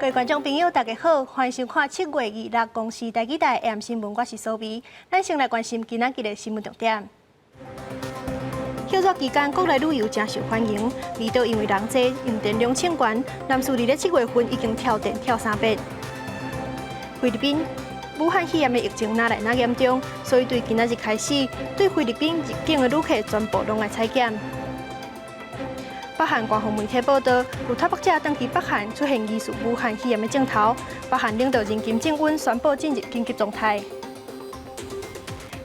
位观众朋友，大家好，欢迎收看7月26公视台记台 AM 新闻，我是苏眉。咱先来关心今仔日的新闻重点。休假期间，国内旅游真受欢迎，离岛因为人多，用电量抢悬，南苏伫咧7月份已经跳电跳3遍。菲律宾武汉肺炎的疫情哪来哪严重，所以对今仔日开始，对菲律宾入境的旅客全部拢来采检。北韩官方媒体报道，有台北者当去北韩出现疑似武汉肺炎的镜头，北韩领导人金正恩宣布进入紧急状态。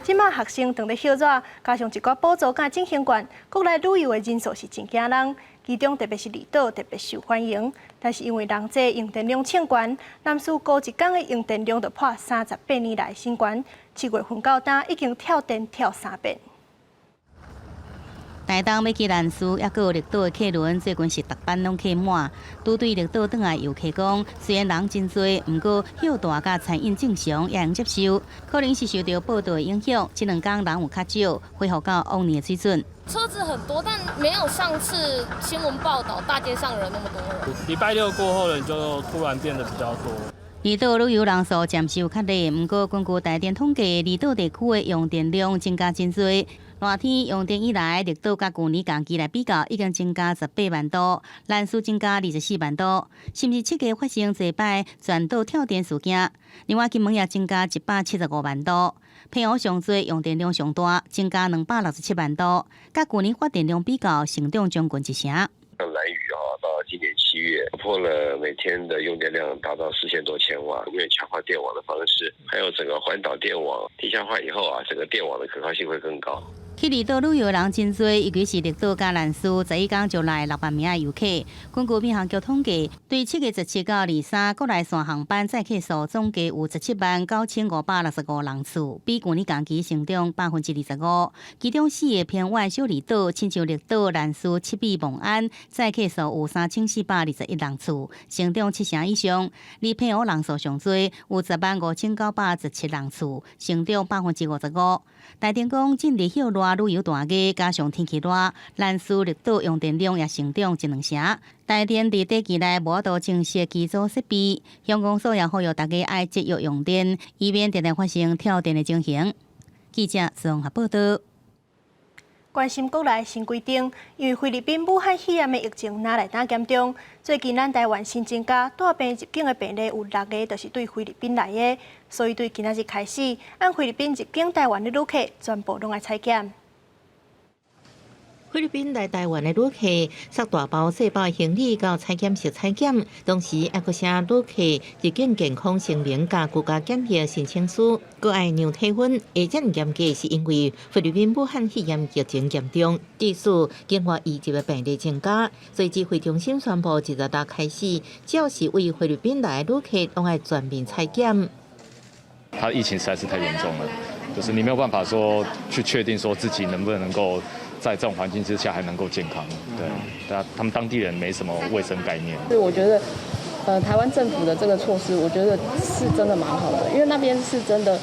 即马学生当咧休假，加上一寡补助甲振兴券，国内旅游的人数是真惊人。其中特别是离岛特别受欢迎，但是因为人多用电量抢悬，南苏过一天的用电量就破38年来新高，7月份到今已经跳电跳3遍。台东要去南苏，也有绿岛的客轮，最近是逐班拢客满。拄对绿岛转来游客讲，虽然人真多，不过休大甲餐饮正常，也能接受。可能是受到报道的影响，这2天人有较少，恢复到往年的水准。车子很多，但没有上次新闻报道大街上人那么多人。礼拜6过后，人就突然变得比较多。离岛旅游人数渐受较例，不过根据台电统计，离岛地区的用电量增加真多。热天用电以来，绿岛甲去年同期来比较，已经增加18万度，南苏增加24万度，甚至7月发生侪摆全岛跳电事件。另外，金门也增加175万度，澎湖上最用电量上大，增加267万度，甲去年发电量比较，成长将近1成。像兰屿到今年7月破了每天的用电量达到4000多千瓦，因为强化电网的方式，还有整个环岛电网地下化以后整个电网的可靠性会更高。去离岛旅游人真多，尤其是绿岛甲南苏，11天就来6万名的游客。根据民航局统计，对7月17到23国内线航班载客数总计有17万9565人次，比去年同期成长25%。其中4个偏远小离岛，亲像绿岛、南苏、七美、蒙安，载客数有3421人次，成长7成以上。而澎湖人数上多，有10万5917人次，成长55%。台电讲，近日休热旅游大热，加上天气热，南苏绿岛用电量也成长1-2成。台电伫短期内无度正式基础设备，香港所也呼吁大家爱节约用电，以免常常发生跳电的情形。记者综合报道。关心国内新规定，因为菲律宾武汉肺炎的疫情哪来哪严重，最近咱台湾新增加带病入境的病例有6个，就是对菲律宾来的，所以对今仔日开始，按菲律宾入境台湾的旅客全部拢来采检。菲律宾来台湾的旅客，塞大包小包行李到采检室采检，同时也搁写旅客入境健康声明加居家检疫申请书，搁爱量体温。而这严格是因为菲律宾武汉肺炎疫情严重，致使境外移入的病例增加，所以指挥中心宣布1日大开始，只要是为菲律宾来的旅客，都爱全面采检。它疫情实在是太严重了，就是你没有办法说去确定说自己能不能够在这种环境之下还能够健康。对，他们当地人没什么卫生概念。所以我觉得，台湾政府的这个措施，我觉得是真的蛮好的，因为那边是真的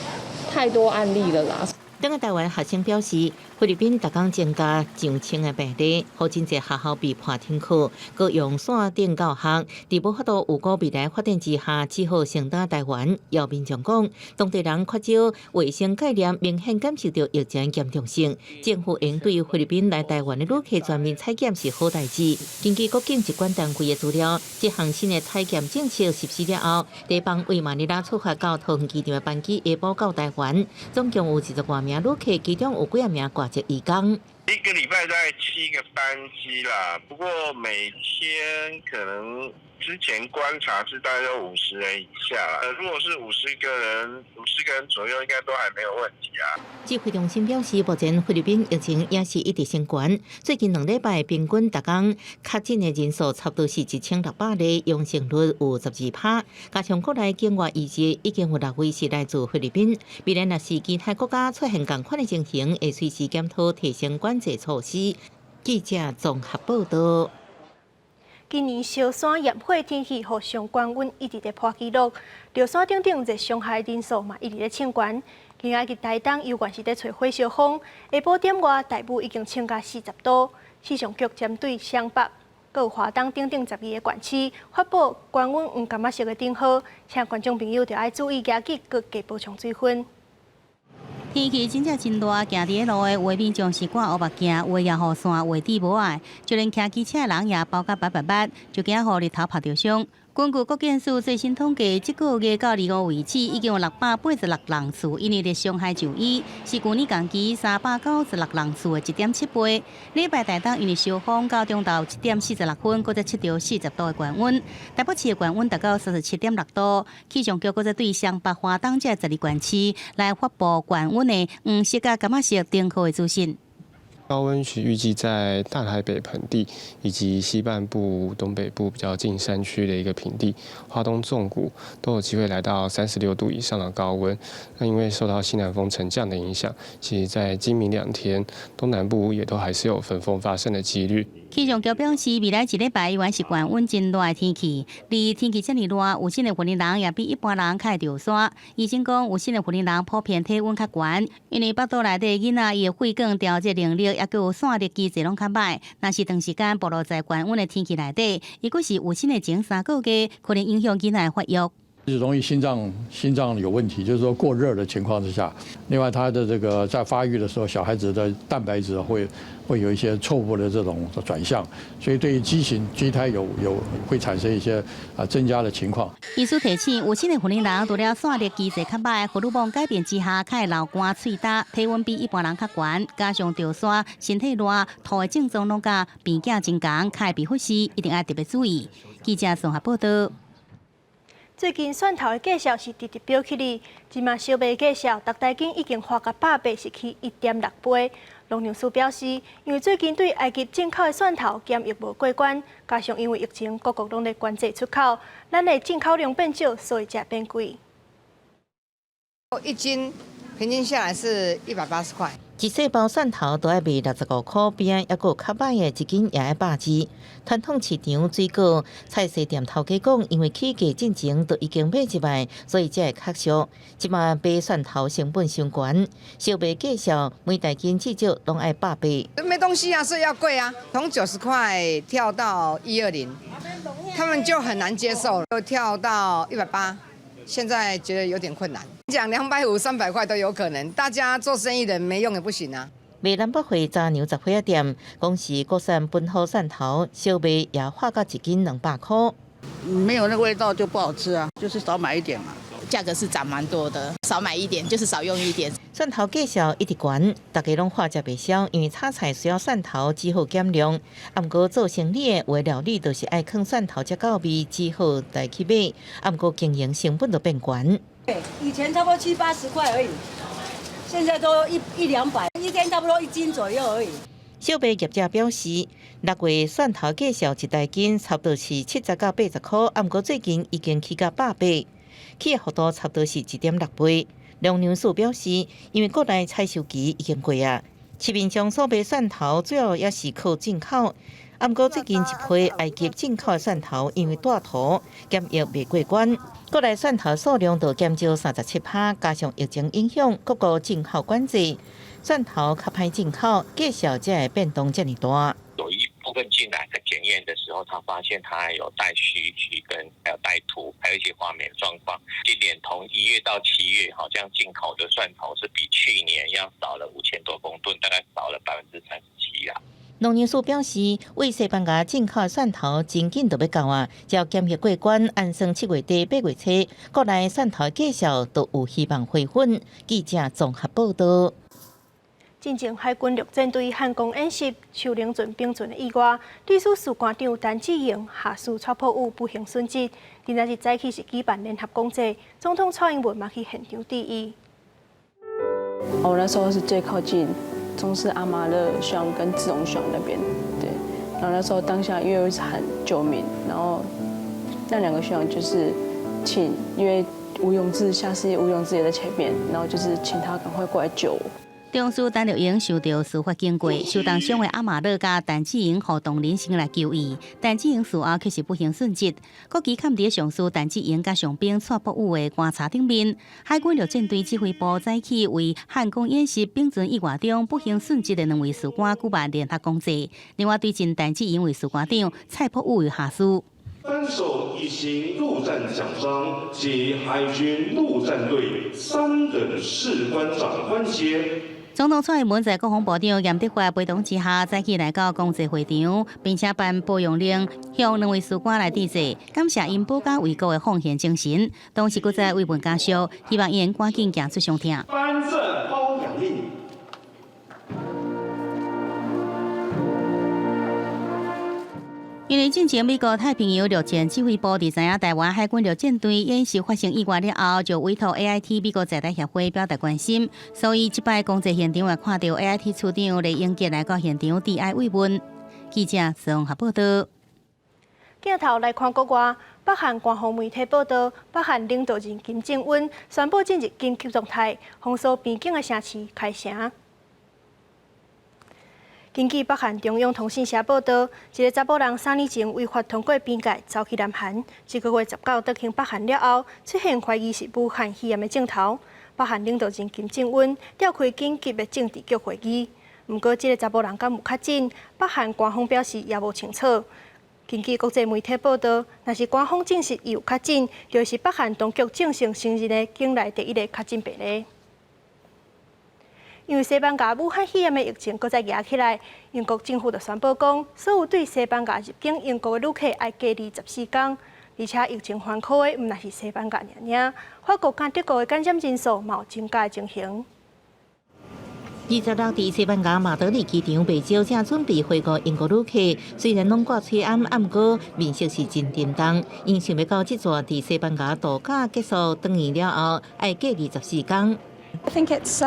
太多案例了啦。等个台湾学生表示，菲律宾逐天增加上千的病例，好真侪学校被破停课，各用线顶教学，在无法度有果未来发展之下，只好先打台湾。有民众讲，当地人缺少卫生概念，明显感受到疫情严重性。政府应对菲律宾来台湾的旅客全面采检是好代志。根据国境疾管单位的资料，这项新的采检政策实施了后，第一班为马尼拉出发到桃园机场的班机下晡到台湾，总共有20多名旅客，其中有几名挂着移工。一个礼拜大概7个班机啦，不过每天可能之前观察是大概有50人以下啦。如果是50个人左右，应该都还没有问题啊。指挥中心表示，目前菲律宾疫情也是一直升高，最近2礼拜平均每天确诊的人数差不多是1600例，阳性率有12%。加上国内境外移入已经有6位是来自菲律宾，未来若是其他国家出现同款的情形，会随时检讨提升管制措施。记者综合报道。今年小山炎火天气，和上高温一直在破纪录，着山顶热伤害人数嘛一直在升悬。今仔日台东犹原是在吹火烧风，下晡点外台北已经升到40度。气象局针对湘北、各有华东等等12个县市发布高温黄柑仔色的灯号，请观众朋友就要注意加紧，佮加补充水分。天气真正真热，行伫路的画面将是挂乌目镜，有的也雨伞画底无碍，就连骑机车的人也包甲白白白，就惊予日头晒着伤。根据国建署最新统计，这个月到25为止，已经有686人次因为热伤害就医，是去年同期396人次的1.7倍。礼拜大东因为烧风到中昼7.46分，搁再测到40度的高温。台北市的高温达到37.6度，气象局搁再对上北华东这12县市来发布高温的黄色甲柑仔色灯号的资讯。高温区预计在大台北盆地以及西半部、东北部比较近山区的一个平地，花东纵谷都有机会来到36度以上的高温。那因为受到西南风沉降的影响，其实在今明2天，东南部也都还是有焚风发生的几率。气象局表示，未来1礼拜依然是高温真热的天气。而天气这么热，有些的云林人也比一般人较会着山。医生讲，有些的云林人普遍体温较悬，因为腹肚内底囡仔伊的肺管调节能力，也佮有散热机制拢较歹。若是长时间暴露在高温的天气内底，伊佫是有些的前3个月，可能影响囡仔的发育。是容易心脏有问题，就是说过热的情况之下。另外，它的这个在发育的时候，小孩子的蛋白质会有一些错误的这种转向，所以对于畸胎会产生一些增加的情况。医师提醒，有些的云林人除了散热机制较歹，荷尔蒙改变之下，较会流汗、喙焦，体温比一般人较悬，加上着山、身体热、吐的症状拢甲病症真共，较会被忽视，一定要特别注意。记者综合报道。最近蒜头的价格是直直飙起哩，即马小麦价格逐台斤已经花甲100倍，是去1.6倍。农粮署表示，因为最近对埃及进口的蒜头检疫无过关，加上因为疫情，各国拢在关制出口，咱的进口量变少，所以才变贵。1斤平均下来是180块。一细包蒜头都要卖65块，边还有较歹的1斤也要100支。传统市场水果菜市店头家讲，因为起价进前都已经买一卖，所以才会较俗。即马买蒜头成本伤悬，小麦价格每台斤至少拢要100倍。没东西啊，所以要贵啊，从90块跳到120，他们就很难接受，又跳到180。现在觉得有点困难，讲250、300块都有可能。大家做生意的没用也不行啊。卖南北会炸牛杂货店，讲是国产本土蒜头，小麦也花到1斤200块。没有那个味道就不好吃啊，就是少买一点嘛。价格是涨蛮多的，少买一点就是少用一点。蒜头价格一直悬，大家拢花食袂消，因为炒菜需要蒜头，只好减量。啊，毋过做生意的为料理，都是爱放蒜头才够味，只好带去买。啊，毋过经营成本都变悬。以前差不多70、80块而已，现在都100、200，一天差不多1斤左右而已。小麦业者表示，6月蒜头价格一台斤差不多是70到80块，啊，毋过最近已经起到100倍。起的幅度差不多是1.6倍。农粮署表示，因为国内采收期已经过啊，市面上所卖蒜头主要也是靠进口。啊，毋过最近一批埃及进口的蒜头因为大土检疫未过关，国内蒜头数量就减少37%，加上疫情影响，各国进口管制，蒜头较歹进口，价格才会变动这么大。有一部分进来在检验的时候，他发现他还有带须根，还有带土，还有一些花霉状况。今年从1月到7月，好像进口的蒜头是比去年要少了5000多公吨，大概少了37%啦。农粮署表示，为西班牙进口蒜头真紧就要到啊，只要检疫过关，按算7月底8月初，国内蒜头价格都有希望回稳。记者综合报道。进前海军陆战队汉光演习树林圳兵阵的意外，历史士官长陈志荣下属戳破有不幸损失。今仔日早起是举办联合公祭，总统蔡英文嘛去现场致意。我那时候是最靠近中式阿妈的学校跟志荣学校那边，对。然后那时候当下因为一直喊救命，然后那2个学长就是因为吴永志下士吴永志也在前面，然后就是请他赶快过来救我。中枢陳玉英受到司法經過，受當傷的阿瑪樂甲陳志英互動人生來救伊，陳志英事後卻是不幸殉職。國旗崁佇上訴陳志英甲上兵蔡博武的棺材頂面，海軍陸戰隊指揮部早起為漢光演習並存意外中不幸殉職的2位士官舉辦聯合公祭，另外對陣陳志英為士官長蔡博武有下書。頒授一型陸戰獎章及海軍陸戰隊3等士官長官階。總統蔡英文在國防部長嚴德發陪同之下，早起來到公祭會場，並且頒保養令，向2位士官來致謝，感謝因保家衛國的奉獻精神，同時閣再慰問家屬，希望因趕緊行出傷痛。頒贈褒獎令。因為進前美國太平洋陸戰指揮部佇知影台灣海軍陸戰隊演習發生意外了後，就委託 AIT 美國在台協會表達關心，所以這擺公祭現場也看到 AIT 處長李英傑來到現場致哀慰問。記者宋合報道。鏡頭來看國外，北韓官方媒體報道，北韓領導人金正恩宣布進入緊急狀態，封鎖邊境的城市開城。根據北韓中央通訊社報道，一個查某人3年前違法通過邊界走去南韓，這個月19倒行北韓了後，出現懷疑是武漢肺炎的鏡頭。北韓領導人金正恩召開緊急的政治局會議，不過這個查某人敢有確診，北韓官方表示也無清楚。根據國際媒體報道，若是官方證實伊有確診，就是北韓當局正式承認的境內第一個確診病例。因為西班牙武漢肺炎的疫情擱再壓起來，英國政府就宣布講，所有對西班牙入境英國的旅客要隔離14天，而且疫情緩和的唔但是西班牙爾，法國甲德國的感染人數嘛有增加的情形。26日，西班牙馬德里機場未少正準備回國英國旅客，雖然攏掛吹暗，暗過面色是真沉重，因想要到這座佇西班牙度假結束轉移了後，要隔離14天。I think it's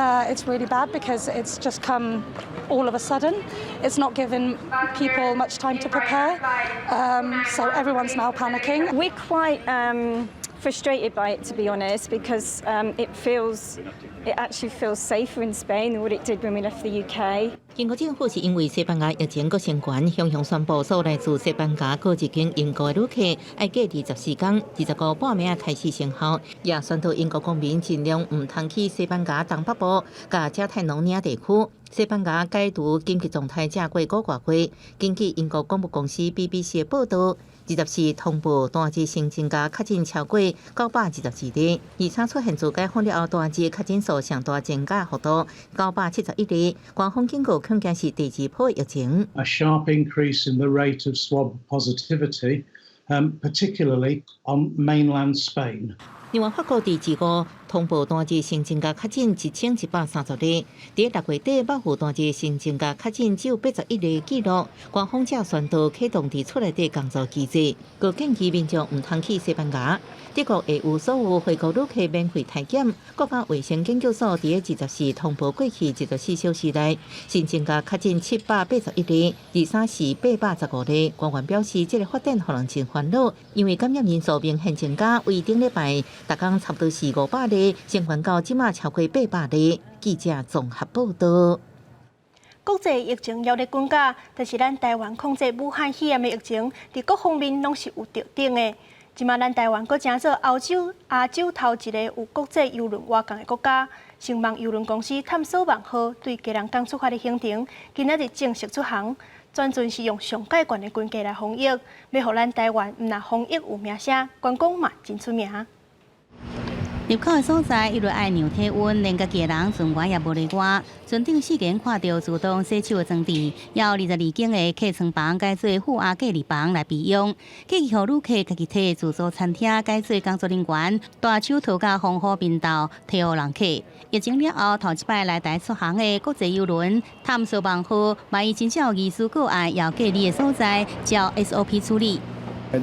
really bad because it's just come all of a sudden. It's not given people much time to prepare, so everyone's now panicking. We're quite frustrated by it, to be honest, because it actually feels safer in Spain than what it did when we left the UK. 英國政府是因為西班牙疫情佫升懸，向向宣布所有來自西班牙佫入境英國的旅客要隔離14天，20個半暝開始生效，也宣導英國公民盡量唔通去西班牙東北部甲加泰羅尼亞地區。西班牙解除緊急狀態正過5個月。根據英國廣播公司 BBC 的報道，24通報單日新增加確診超過922例，而且出現自解封了後單日確診數上大增加幅度971例。官方警告恐驚是第2波疫情。A sharp increase in the rate of swab positivity, particularly on mainland Spain. 另外，法國第2個通報單日新增加確診1130例，在6月底末付單日新增加確診只有81例記錄。官方正宣導啟動佇厝內底工作機制，佮建議民眾唔通去西班牙。德國會有所有回國旅客免費體檢。國家衛生研究所佇個24通報過去24小時內新增加確診781例，而且是815例。官員表示，這個發展讓人真煩惱，因為感染人數明顯增加，為頂禮拜大概差不多是500例，升懸到即馬超過800例。記者綜合報道。國際疫情要咧滾加，但是咱台灣控制武漢肺炎的疫情，佇各方面攏是有特點的。即馬咱台灣閣正做亞洲頭一個有國際郵輪活動的國家。星夢郵輪公司探索網號對基隆港出發的行程，今仔日正式出航，全船是用上界懸的軍艦來防疫，要讓咱台灣唔但防疫有名聲，觀光嘛真出名。入口的所在，伊就愛量體溫，連個家人船員也無例外。船頂4個人看到自動洗手的裝置，有22間的客艙房改做負壓隔離房來備用。繼續予旅客家己摕自助餐廳改做工作人員，大手塗甲豐富便當，提予人客。疫情了後，頭一擺來台出航的國際郵輪探索網號，嘛以真正有意思個案要隔離的所在，照 SOP 處理。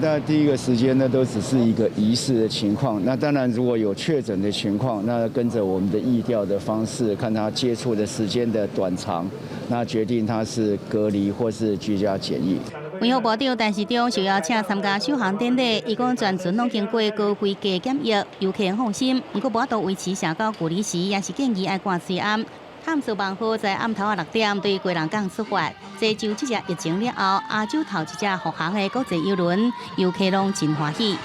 那第一個時間呢，都只是一個儀式的情況。那當然，如果有確診的情況，那跟着我們的疫調的方式，看他接觸的時間的短長，那決定他是隔離或是居家檢疫。衛福部長陳時中受邀請參加首航典禮，伊講全船攏經過高規格檢疫，遊客放心。不過，無法度維持社交距離時，也是建議愛掛水暗。探索网号在暗头6点对贵人港出发，这就这只疫情了后，亚洲头一只复航的国际邮轮，游客拢真欢喜。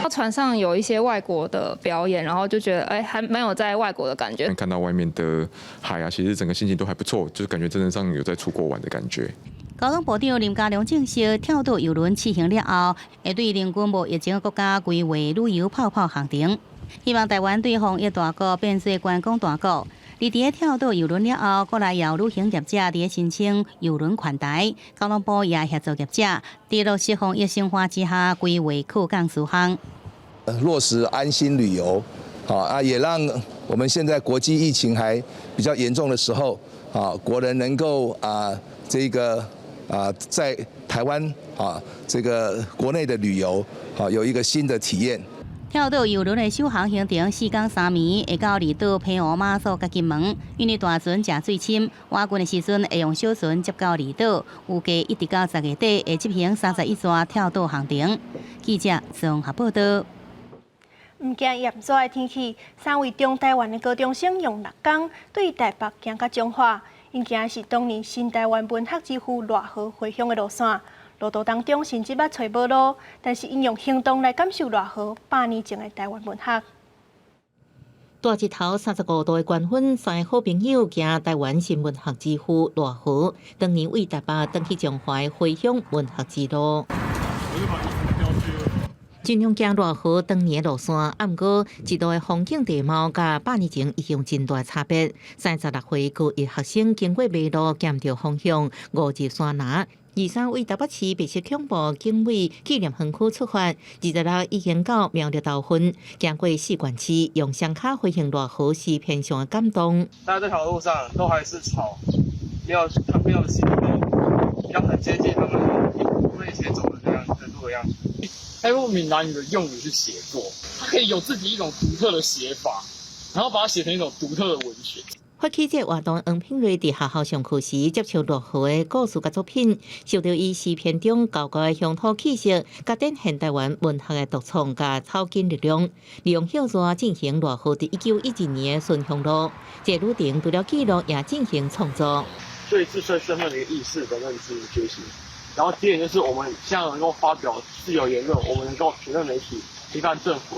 船上有一些外国的表演，然后就觉得还蛮有在外国的感觉。看到外面的海啊，其实整个心情都还不错，就是感觉真的上有在出国玩的感觉。交通部长林佳龙证实，跳岛邮轮启行了后，会对邻近无疫情的国家规划旅游泡泡行程。希望台湾对防疫大国变做观光大国。而伫跳岛邮轮了后，国内有旅行业者伫申请邮轮款台，交通部也协助业者伫落实防疫生活之下规划赴港苏航。落实安心旅游，也让我们现在国际疫情还比较严重的时候，国人能够在台湾这个国内的旅游有一个新的体验。跳岛邮轮的首航行程4天3暝，会到离岛澎湖、马祖甲金门。因为大船正水深，挖船的时阵会用小船接到离岛，预计一直到10月底会执行31桩跳岛行程。记者综合报道。唔惊炎热的天气，3位中台湾的高中生用6天对台北行到彰化，因行的是当年新台湾文学之父赖和回乡的路线。路途当中甚至捌找无路，但是因用行动来感受赖和100年前的台湾文学。大日头35度的高温，3个好朋友行台湾新文学之父赖和当年为台北登去彰化回乡文学之路。尽量行赖和当年的路线，啊，毋过一路的风景地貌甲100年前已经真大差别。36岁高一学生经过马路减着方向，误入山林。23为台北市白色恐怖警卫纪念园区出发，26已经到苗栗豆分，经过4县市，用双脚回应赖和是偏向的感动。在这条路上都还是草，没有行路，要很接近他们我们以前走的这样的路的样子。他用闽南语的用语去写作，他可以有自己一种独特的写法，然后把它写成一种独特的文学。发起这活动，黄品瑞伫学校上课时接触赖和的故事甲作品，受到伊诗篇中高高的乡土气息，甲展现台湾文学的独创甲草根力量，利用小说进行赖和伫1911年的顺乡路。这旅程除了记录，也进行创作。对自身身份的一个意识的认知觉醒，然后第二就是我们现在能够发表自由言论，我们能够评论媒体、批判政府，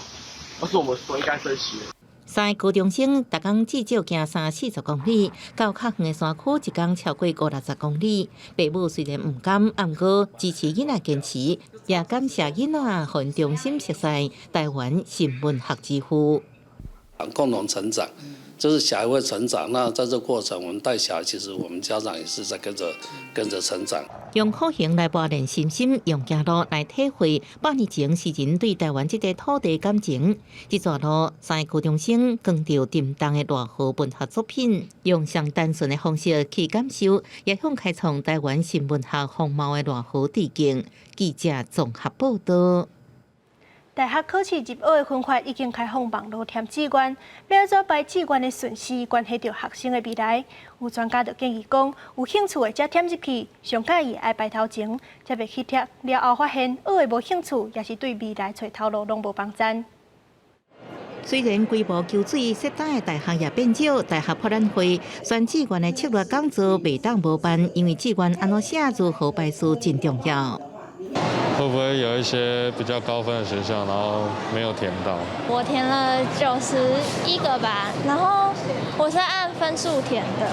都是我们所应该珍惜的。3个高中生逐天至少行30-40公里，到较远的山区一天超过50-60公里。父母虽然唔甘，不过支持囡仔坚持，也感谢囡仔很中心熟悉台湾新文学之父。共同成长，就是小孩会成长。那在这过程，我们带小孩，其实我们家长也是在跟着成长。用苦行来磨练信心，用行路来体会100年前世人对台湾这块土地感情。这段路，3个高中生跟着沉重的赖和文学作品，用上单纯的方式去感受，也向开创台湾新文学风貌的赖和致敬。记者综合报道。大学考试入学的分发已经开放网络填志愿，要怎排志愿的顺序，关系到学生的未来。有专家就建议讲，有兴趣的才填入去，上介意爱排头前，才袂去填了后发现学的无兴趣，也是对未来找头路拢无帮助。虽然规模求水适当的大学也变少，大学博览会选志愿的策略讲座袂当无办，因为志愿安怎写如何排序真重要。会不会有一些比较高分的学校，然后没有填到？我填了91个吧，然后我是按分数填的。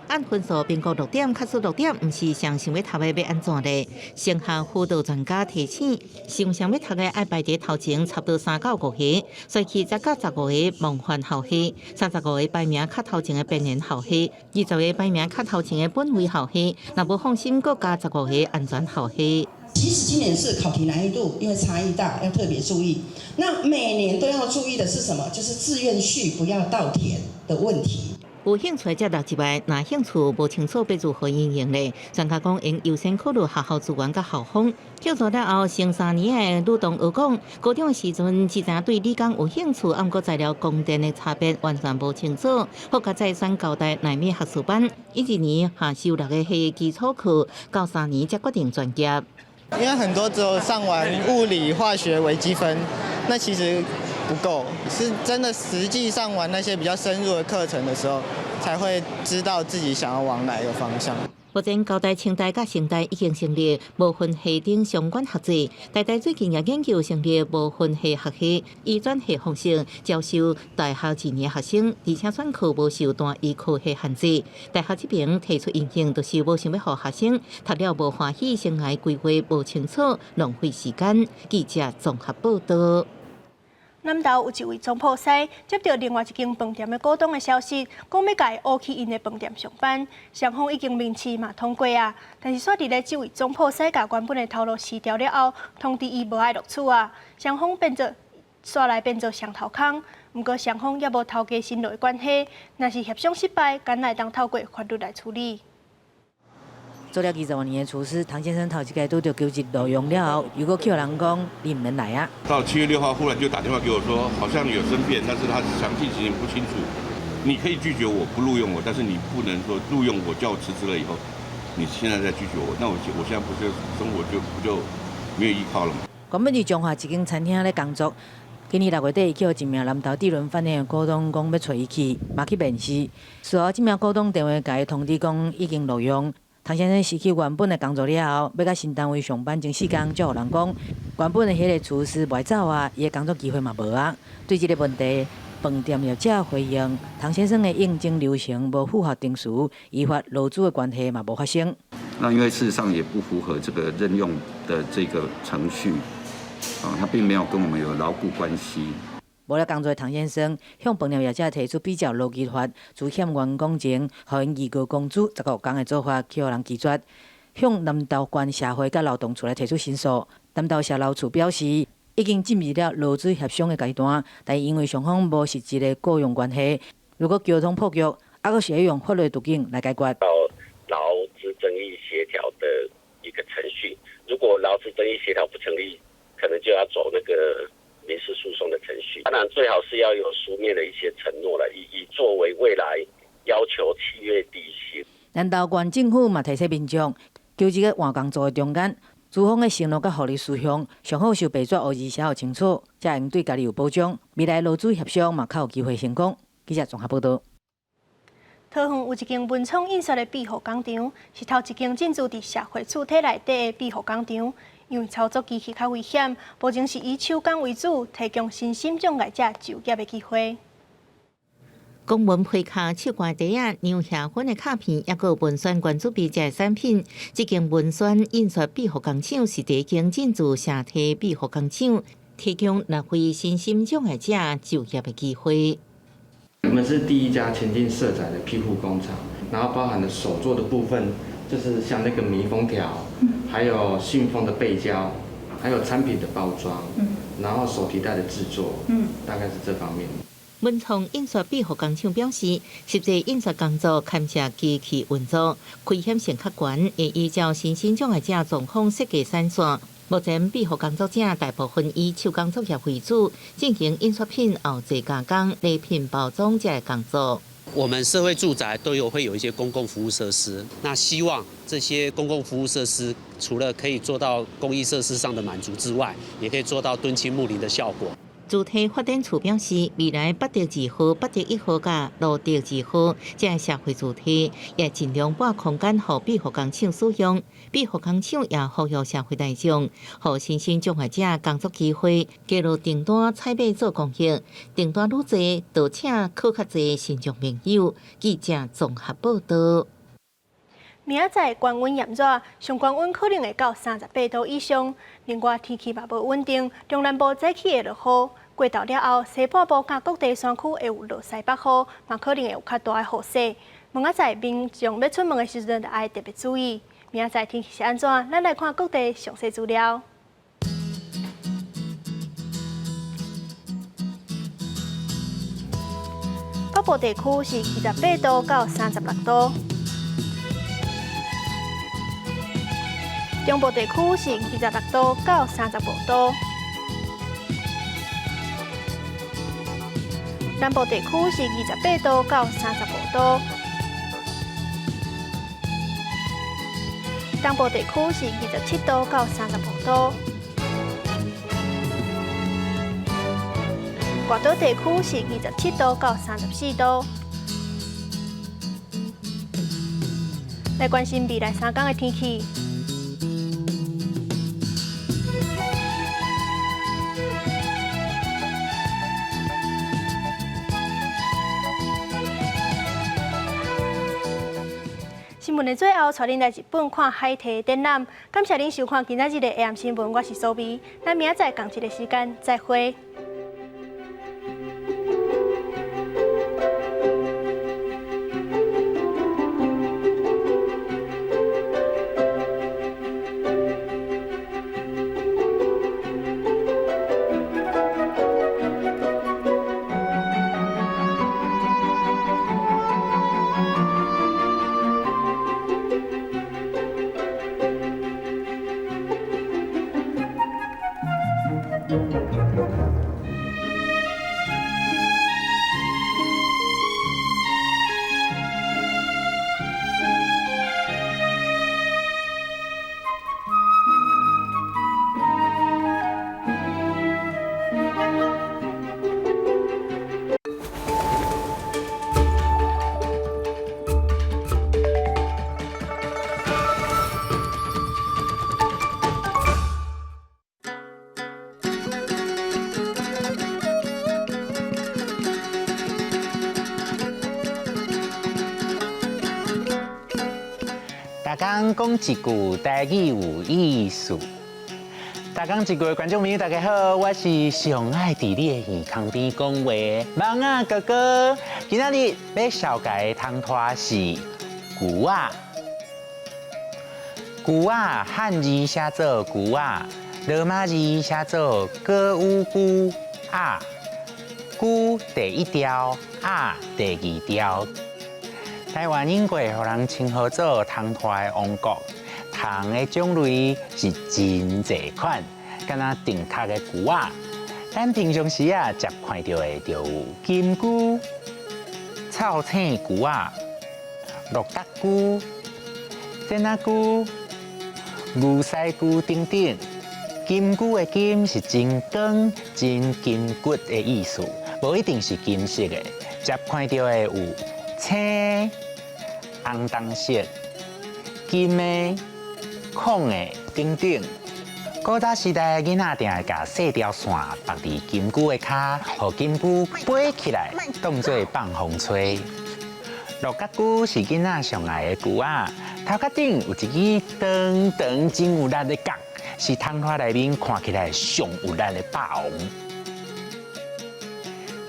按分数评估6点，卡数6点，唔是上想要读的要安怎呢？成校辅导专家提醒，想要读的爱排在头前，差不多3到5个，随去10到15个梦幻后系，35个排名较头前的边缘后系，20个排名较头前的本位后系，若无放心，搁加15个安全后系。其实今年是考题难易度因为差异大，要特别注意。那每年都要注意的是什么？就是志愿序不要倒填的问题。有兴趣才读之外，若兴趣无清楚要如何运用呢？专家讲应优先考虑学校资源甲校风。叫做了后，升3年的女童学讲，高中的时阵只知对理工有兴趣，按过材料供电的差别完全无清楚。或甲再三交代内面学士班，1年下修6个系基础课，到3年才决定转业。因为很多只有上完物理、化学、微积分，那其实不够，是真的实际上玩那些比较深入的课程的时候，才会知道自己想要往哪一个方向。目前高台、清大甲成大已经成立无分系等相关学制，台大最近也研究成立无分系学系，以转系方式招收大学2年学生，而且选课无受单一科系限制。大学这边提出因应，就是无想要让学生读了无欢喜，生涯规划无清楚，浪费时间。记者综合报道。南投有一位总铺师接到另外一间饭店的股东的消息，讲要甲伊挖去因的饭店上班，双方已经面试嘛通过啊，但是煞伫咧这位总铺师甲原本的头路辞掉了后，通知伊无爱录取啊，双方变做煞来变做双头空。不过双方也无头家新落的关系，若是协商失败，敢来当透过法律来处理。做了20多年的厨师，唐先生头一届拄到求职录用了后，如果叫人讲你唔免来啊。到7月6号，忽然就打电话给我说，好像有生变，但是他详细情形不清楚。你可以拒绝我，不录用我，但是你不能说录用我，叫我辞职了以后，你现在再拒绝我，那我现在不是生活就没有依靠了吗？原本伫中华一间餐厅咧工作。今年6月底，叫一名南投地轮饭店的股东讲要找伊去，嘛去面试。随后，这名股东电话甲伊通知讲已经录用。唐先生失去原本的工作了后，要甲新单位上班前4天，就互人讲原本的迄个厨师袂走啊，伊的工作机会嘛无啊。对这个问题，饭店业者回应，唐先生的应征流程无符合定时，依法劳资的关系嘛无发生。那因为事实上也不符合这个任用的这个程序，他并没有跟我们有牢固关系。无了工作的唐先生向饭店业者提出比较劳基法资欠员工前，互因预告工资15天的做法，去互人拒绝。向南投县社会甲劳动处来提出申诉。南投社劳处表示，已经进入了劳资协商的阶段，但因为双方无实质的雇佣关系，如果交通破局，还阁是要用法律途径来解决。劳资争议协调的一个程序，如果劳资争议协调不成立，可能就要走那个民事诉讼的程序。当然，最好是要有书面的一些承诺了，以作为未来要求契约履行。南投县政府嘛提醒民众，求职个换工作的中间，资方的承诺甲福利事项，上好受白纸黑字写好清楚，才会对家己有保障。未来劳资协商嘛较有机会成功。记者综合报道。桃园有一间文创印刷的庇护工厂，是头一间进驻伫社会主体内底的庇护工厂。因为操作机器较危险，目前是以手工为主，提供身心障碍者就业的机会。公文批卡、手挂袋啊、牛下粉的卡片，也有文宣关注比这产品。这间文宣印刷庇护工厂是第一间进驻社体庇护工厂，提供6位身心障碍者就业的机会。我们是第一家前进色彩的庇护工厂，然后包含了手作的部分，就是像那个密封条，还有信封的背胶，还有产品的包装，然后手提袋的制作，大概是这方面。文创印刷庇护工厂表示，实际印刷工作牵涉机器运作，危险性较悬，会依照身心障碍者状况设计闪线。目前庇护工作者大部分以手工作业为主，进行印刷品后置加工、礼品包装这类工作。我们社会住宅都会有一些公共服务设施，那希望这些公共服务设施除了可以做到公益设施上的满足之外，也可以做到敦亲睦邻的效果。主体发展处表示，未来8德2號、8德1號甲6德2號這社會主體，也盡量把空間予庇護工廠使用。庇護工廠也呼籲社會大眾，予身心障礙者工作機會，加入訂單採買做公益，訂單愈濟，就請靠較濟身障朋友。記者綜合報道。明仔載高溫炎熱，上高溫可能會到38度以上。另外天氣嘛無穩定，中南部早起會落雨，過晝了後，西半部甲各地山區會有落西北雨，嘛可能會有較大的雨勢。明仔載民眾要出門的時陣，要特別注意。明仔載天氣是安怎？咱來看各地詳細資料。北部地區是28度到36度。中部地區是26度到35度，南部地區是28度到35度，東部地區是27度到35度，大岛地区是27度到34度。来关心未来3天的天气。新闻的最后，带恁来日本看海堤展览。感谢恁收看今仔日的 AM 新闻，我是苏眉。咱明仔载同一个时间再会。大家讲一句台语有意思。大家一句的观众朋友，大家好，我是上爱伫你的耳康边讲话梦啊哥哥。今仔日要绍介的汤拖是牛仔。牛仔汉字写做牛仔，罗马字写做歌乌姑啊。姑第一条，啊第二条。台湾英国互人称号做汤拖的王国，汤的种类是真济款，敢若定壳的牛仔。咱平常时啊，常看到的就有金龟、草青牛仔、鹿角龟、真仔龟、牛屎龟等等。金龟的金是真光、真金骨的意思，无一定是金色的。常看到的有青、红灯色、金的、孔的等等。古早时代，囡仔定会甲细条线绑伫金龟的骹，互金龟飞起来，当做放风吹。鹿角龟是囡仔上爱的牛仔，头壳顶有一支长长真有力的角，是汤拖内面看起来上有力的霸王。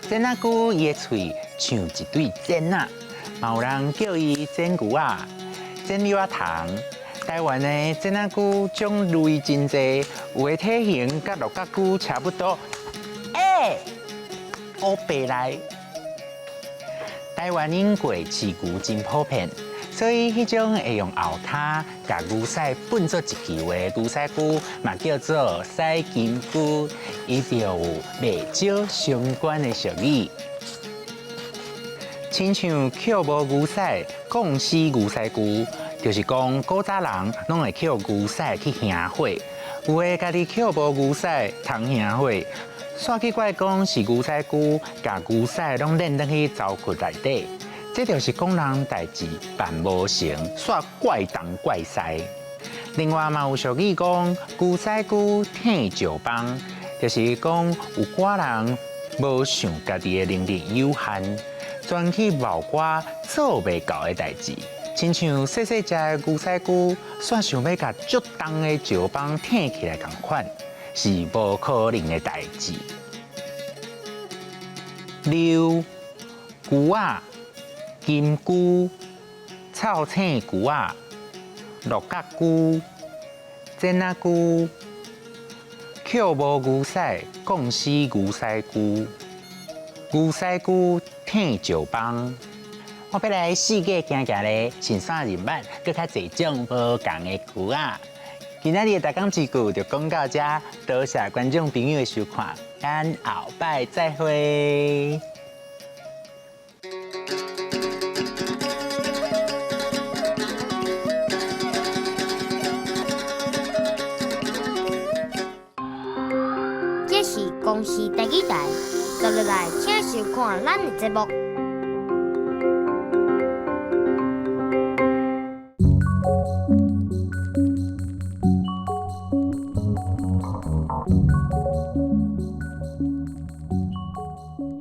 真仔龟伊的喙像一对针仔。嘛有人叫伊真牛仔、真牛仔糖。台湾的真仔龟种类真济，有的体型甲鹿角龟差不多。乌白来。台湾因过饲牛真普遍，所以迄种会用后骹甲牛屎混做一球的牛屎龟，嘛叫做屎金龟，伊就有袂少相关的俗语。亲像捡无牛屎，讲死牛屎龟，就是讲古早人拢会捡牛屎去行火，有诶家己捡无牛屎通行火，煞奇怪讲是牛屎龟，甲牛屎拢扔倒去沼窟内底，这就是讲人代志办无成，煞怪东怪西。另外嘛有俗语讲牛屎龟天石帮，就是讲有寡人无想家己诶能力有限。专去冒瓜做袂到的代志，亲像细细只的牛屎龟，煞想要甲足重的石棒挺起来共款，是无可能的代志。牛、牛仔、金龟、草青牛仔、鹿角龟、真仔龟、捡无牛屎，讲死牛屎龟。牛屎龟天石帮，我要来世界行行咧，先选入版，搁较侪种无同的牛仔。今仔日大讲一句就讲到这，多谢观众朋友的收看，咱后摆再会。这是公视第一台，走入来。收看咱的节目。